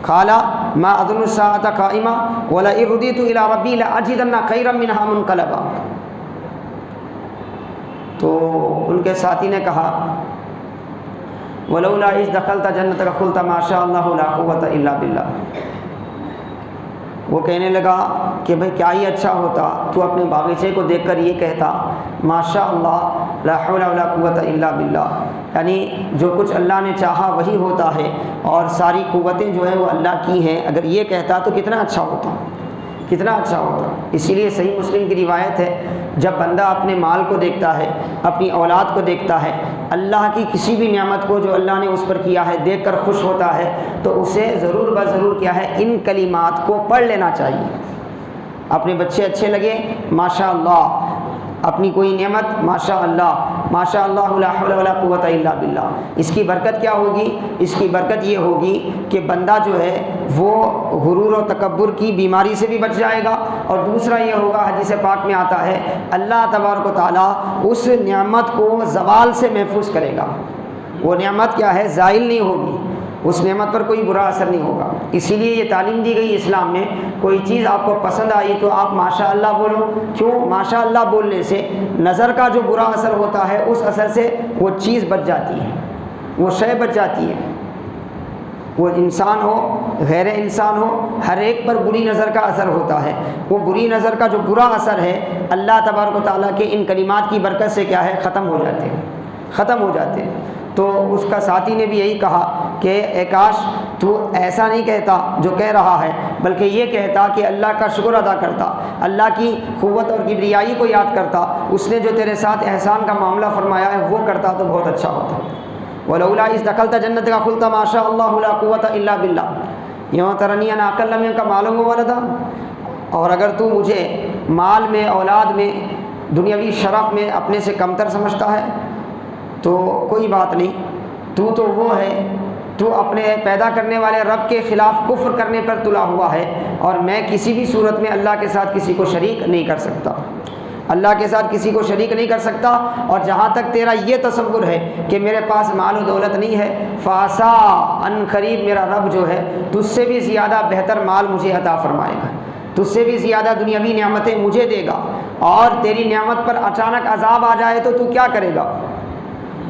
قال ما اظن الساعة قائمة ولئن رددت الى ربی لاجدن خیرا منها منقلبا۔ تو ان کے ساتھی نے کہا ولولا اذ دخلت جنتک قلت ما شاء اللہ لا قوة الا باللہ۔ وہ کہنے لگا کہ بھئی کیا ہی اچھا ہوتا تو اپنے باغیچے کو دیکھ کر یہ کہتا ماشاء اللہ لا حول ولا قوت الا باللہ، یعنی جو کچھ اللہ نے چاہا وہی ہوتا ہے اور ساری قوتیں جو ہیں وہ اللہ کی ہیں، اگر یہ کہتا تو کتنا اچھا ہوتا، کتنا اچھا ہوتا۔ اسی لیے صحیح مسلم کی روایت ہے جب بندہ اپنے مال کو دیکھتا ہے، اپنی اولاد کو دیکھتا ہے، اللہ کی کسی بھی نعمت کو جو اللہ نے اس پر کیا ہے دیکھ کر خوش ہوتا ہے تو اسے ضرور بضرور کیا ہے ان کلمات کو پڑھ لینا چاہیے۔ اپنے بچے اچھے لگے ماشاء اللہ، اپنی کوئی نعمت ماشاء اللہ لا حول ولا قوت الا باللہ۔ اس کی برکت کیا ہوگی؟ اس کی برکت یہ ہوگی کہ بندہ جو ہے وہ غرور و تکبر کی بیماری سے بھی بچ جائے گا، اور دوسرا یہ ہوگا حدیث پاک میں آتا ہے اللہ تبارک و تعالیٰ اس نعمت کو زوال سے محفوظ کرے گا۔ وہ نعمت کیا ہے؟ زائل نہیں ہوگی، اس نعمت پر کوئی برا اثر نہیں ہوگا۔ اسی لیے یہ تعلیم دی گئی اسلام میں، کوئی چیز آپ کو پسند آئی تو آپ ماشاء اللہ بولو۔ کیوں؟ ماشاء اللہ بولنے سے نظر کا جو برا اثر ہوتا ہے اس اثر سے وہ چیز بچ جاتی ہے، وہ شے بچ جاتی ہے۔ وہ انسان ہو غیر انسان ہو ہر ایک پر بری نظر کا اثر ہوتا ہے، وہ بری نظر کا جو برا اثر ہے اللہ تبارک و تعالیٰ کے ان کلمات کی برکت سے کیا ہے؟ ختم ہو جاتے ہیں، ختم ہو جاتے ہیں۔ تو اس کا ساتھی نے بھی یہی کہا کہ اے کاش تو ایسا نہیں کہتا جو کہہ رہا ہے، بلکہ یہ کہتا کہ اللہ کا شکر ادا کرتا، اللہ کی قوت اور کبریائی کو یاد کرتا، اس نے جو تیرے ساتھ احسان کا معاملہ فرمایا ہے وہ کرتا تو بہت اچھا ہوتا۔ ولولا اذ دخلت جنتک قلت ما شاء اللہ لا قوة الا باللہ یوم ترنی انا اقل منک مالا وولدا۔ اور اگر تو مجھے مال میں، اولاد میں، دنیاوی شرف میں اپنے سے کمتر سمجھتا ہے تو کوئی بات نہیں، تو وہ ہے، تو اپنے پیدا کرنے والے رب کے خلاف کفر کرنے پر تلا ہوا ہے، اور میں کسی بھی صورت میں اللہ کے ساتھ کسی کو شریک نہیں کر سکتا، اللہ کے ساتھ کسی کو شریک نہیں کر سکتا۔ اور جہاں تک تیرا یہ تصور ہے کہ میرے پاس مال و دولت نہیں ہے، فاسا ان قریب میرا رب جو ہے تجھ سے بھی زیادہ بہتر مال مجھے عطا فرمائے گا، تجھ سے بھی زیادہ دنیاوی نعمتیں مجھے دے گا، اور تیری نعمت پر اچانک عذاب آ جائے تو کیا کرے گا،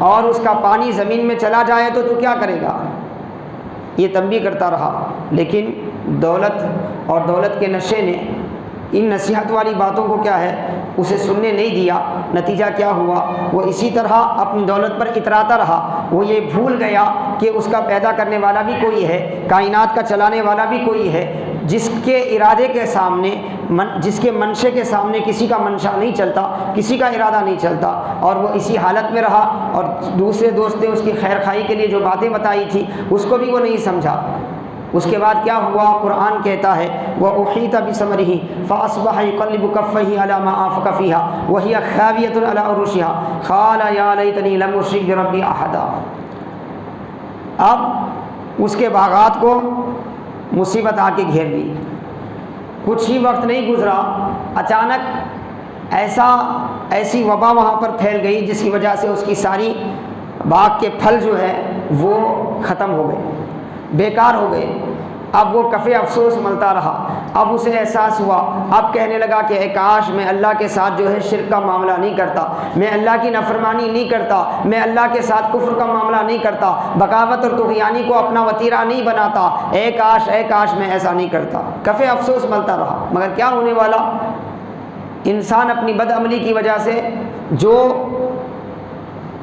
اور اس کا پانی زمین میں چلا جائے تو کیا کرے گا؟ یہ تنبیہ کرتا رہا، لیکن دولت اور دولت کے نشے نے ان نصیحت والی باتوں کو کیا ہے اسے سننے نہیں دیا۔ نتیجہ کیا ہوا؟ وہ اسی طرح اپنی دولت پر اتراتا رہا، وہ یہ بھول گیا کہ اس کا پیدا کرنے والا بھی کوئی ہے، کائنات کا چلانے والا بھی کوئی ہے، جس کے ارادے کے سامنے، جس کے منشے کے سامنے کسی کا منشا نہیں چلتا، کسی کا ارادہ نہیں چلتا، اور وہ اسی حالت میں رہا، اور دوسرے دوست نے اس کی خیر خواہی کے لیے جو باتیں بتائی تھی اس کو بھی وہ نہیں سمجھا۔ اس کے بعد کیا ہوا؟ قرآن کہتا ہے وَأُحِيطَ بِثَمَرِهِ فَأَصْبَحَ يُقَلِّبُ كَفَّيْهِ عَلَى مَا أَنفَقَ فِيهَا وَهِيَ خَاوِيَةٌ عَلَى عُرُوشِهَا قَالَ يَا لَيْتَنِي لَمْ أُشْرِكْ بِرَبِّي أَحَدًا۔ اب اس کے باغات کو مصیبت آ کے گھیر لی، کچھ ہی وقت نہیں گزرا، اچانک ایسی وبا وہاں پر پھیل گئی جس کی وجہ سے اس کی ساری باغ کے پھل جو ہے وہ ختم ہو گئے، بیکار ہو گئے۔ اب وہ کفِ افسوس ملتا رہا، اب اسے احساس ہوا، اب کہنے لگا کہ اے کاش میں اللہ کے ساتھ جو ہے شرک کا معاملہ نہیں کرتا، میں اللہ کی نافرمانی نہیں کرتا، میں اللہ کے ساتھ کفر کا معاملہ نہیں کرتا، بغاوت اور طغیانی کو اپنا وتیرہ نہیں بناتا، اے کاش میں ایسا نہیں کرتا۔ کفِ افسوس ملتا رہا، مگر کیا ہونے والا؟ انسان اپنی بدعملی کی وجہ سے جو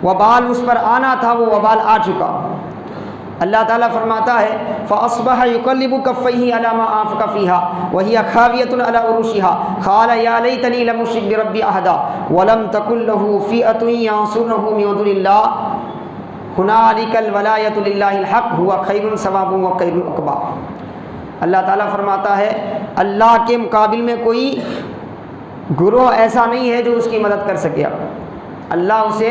وبال اس پر آنا تھا وہ وبال آ چکا۔ اللہ تعالیٰ فرماتا ہے فَأَصْبَحَ يُقَلِّبُ كَفَّيْهِ عَلَى مَا أَنفَقَ فِيهَا وَهِيَ خَاوِيَةٌ عَلَى عُرُوشِهَا قَالَ يَا لَيْتَنِي لَمْ أُشْرِكْ بِرَبِّي أَحَدًا وَلَمْ تَكُن لَّهُ فِئَةٌ يَنصُرُونَهُ مِن دُونِ اللَّهِ هُنَالِكَ الْوَلَایَةُ لِلَّهِ الْحَقُّ هُوَ خَیْرٌ ثَوَابًا وَخَیْرٌ عُقْبًا۔ اللہ تعالیٰ فرماتا ہے اللہ کے مقابل میں کوئی گروہ ایسا نہیں ہے جو اس کی مدد کر سکے۔ اللہ اسے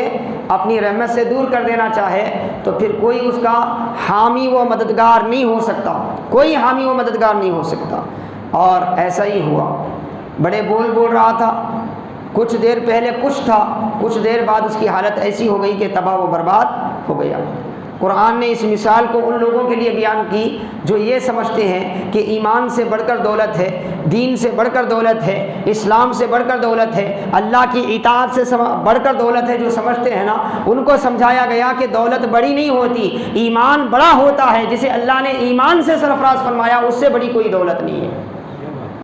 اپنی رحمت سے دور کر دینا چاہے تو پھر کوئی اس کا حامی و مددگار نہیں ہو سکتا، کوئی حامی و مددگار نہیں ہو سکتا۔ اور ایسا ہی ہوا، بڑے بول رہا تھا، کچھ دیر پہلے کچھ تھا، کچھ دیر بعد اس کی حالت ایسی ہو گئی کہ تباہ و برباد ہو گیا۔ قرآن نے اس مثال کو ان لوگوں کے لیے بیان کی جو یہ سمجھتے ہیں کہ ایمان سے بڑھ کر دولت ہے، دین سے بڑھ کر دولت ہے، اسلام سے بڑھ کر دولت ہے، اللہ کی اطاعت سے بڑھ کر دولت ہے، جو سمجھتے ہیں نا، ان کو سمجھایا گیا کہ دولت بڑی نہیں ہوتی، ایمان بڑا ہوتا ہے، جسے اللہ نے ایمان سے سرفراز فرمایا اس سے بڑی کوئی دولت نہیں ہے۔